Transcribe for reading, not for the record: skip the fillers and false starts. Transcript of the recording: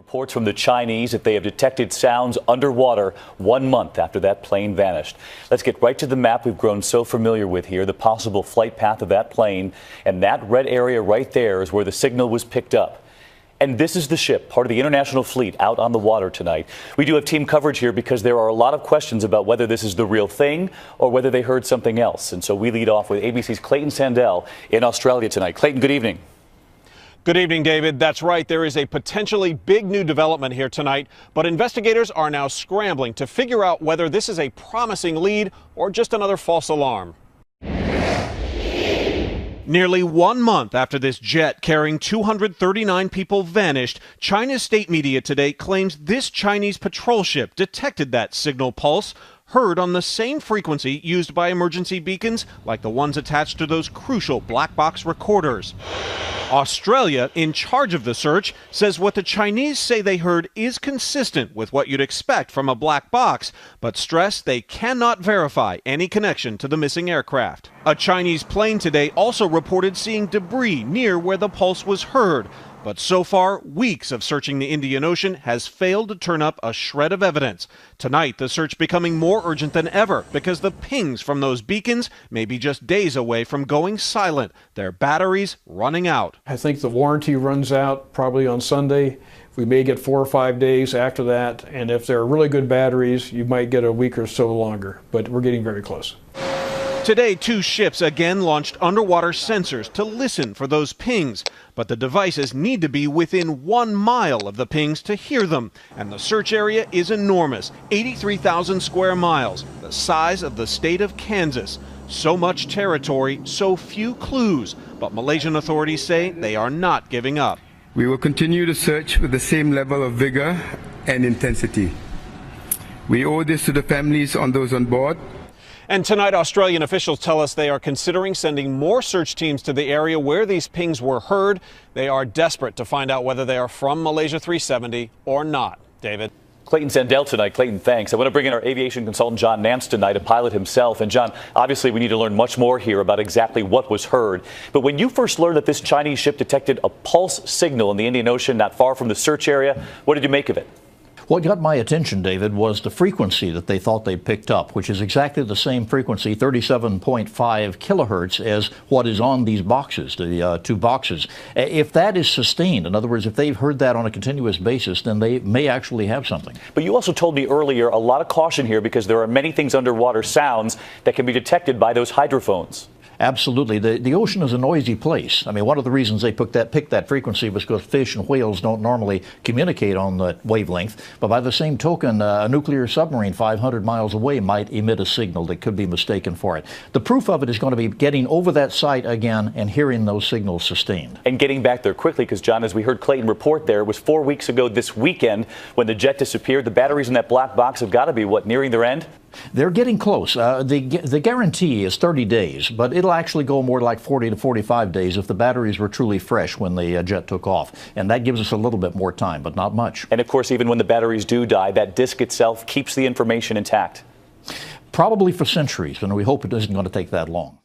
Reports from the Chinese that they have detected sounds underwater 1 month after that plane vanished. Let's get right to the map we've grown so familiar with here, the possible flight path of that plane. And that red area right there is where the signal was picked up. And this is the ship, part of the international fleet, out on the water tonight. We do have team coverage here because there are a lot of questions about whether this is the real thing or whether they heard something else. And so we lead off with ABC's Clayton Sandell in Australia tonight. Clayton, good evening. Good evening, David. That's right. There is a potentially big new development here tonight, but investigators are now scrambling to figure out whether this is a promising lead or just another false alarm. Nearly 1 month after this jet carrying 239 people vanished, China's state media today claims this Chinese patrol ship detected that signal pulse, heard on the same frequency used by emergency beacons like the ones attached to those crucial black box recorders. Australia, in charge of the search, says what the Chinese say they heard is consistent with what you'd expect from a black box, but stress they cannot verify any connection to the missing aircraft. A Chinese plane today also reported seeing debris near where the pulse was heard, but so far, weeks of searching the Indian Ocean has failed to turn up a shred of evidence. Tonight, the search becoming more urgent than ever because the pings from those beacons may be just days away from going silent, their batteries running out. I think the warranty runs out probably on Sunday. We may get 4 or 5 days after that, and if they're really good batteries, you might get a week or so longer, but we're getting very close. Today, 2 ships again launched underwater sensors to listen for those pings, but the devices need to be within 1 mile of the pings to hear them, and the search area is enormous, 83,000 square miles, the size of the state of Kansas. So much territory, so few clues, but Malaysian authorities say they are not giving up. We will continue to search with the same level of vigor and intensity. We owe this to the families on those on board. And tonight, Australian officials tell us they are considering sending more search teams to the area where these pings were heard. They are desperate to find out whether they are from Malaysia 370 or not. David. Clayton Sandell tonight. Clayton, thanks. I want to bring in our aviation consultant, John Nance, tonight, a pilot himself. And John, obviously we need to learn much more here about exactly what was heard. But when you first learned that this Chinese ship detected a pulse signal in the Indian Ocean not far from the search area, what did you make of it? What got my attention, David, was the frequency that they thought they picked up, which is exactly the same frequency, 37.5 kilohertz, as what is on these boxes, the 2 boxes. If that is sustained, in other words, if they've heard that on a continuous basis, then they may actually have something. But you also told me earlier a lot of caution here because there are many things underwater, sounds that can be detected by those hydrophones. Absolutely. The ocean is a noisy place. I mean, one of the reasons they picked that frequency was because fish and whales don't normally communicate on that wavelength. But by the same token, a nuclear submarine 500 miles away might emit a signal that could be mistaken for it. The proof of it is going to be getting over that site again and hearing those signals sustained. And getting back there quickly, because, John, as we heard Clayton report there, it was 4 weeks ago this weekend when the jet disappeared. The batteries in that black box have got to be, what, nearing their end? They're getting close. The guarantee is 30 days, but it'll actually go more like 40 to 45 days if the batteries were truly fresh when the jet took off. And that gives us a little bit more time, but not much. And, of course, even when the batteries do die, that disk itself keeps the information intact. Probably for centuries, and we hope it isn't going to take that long.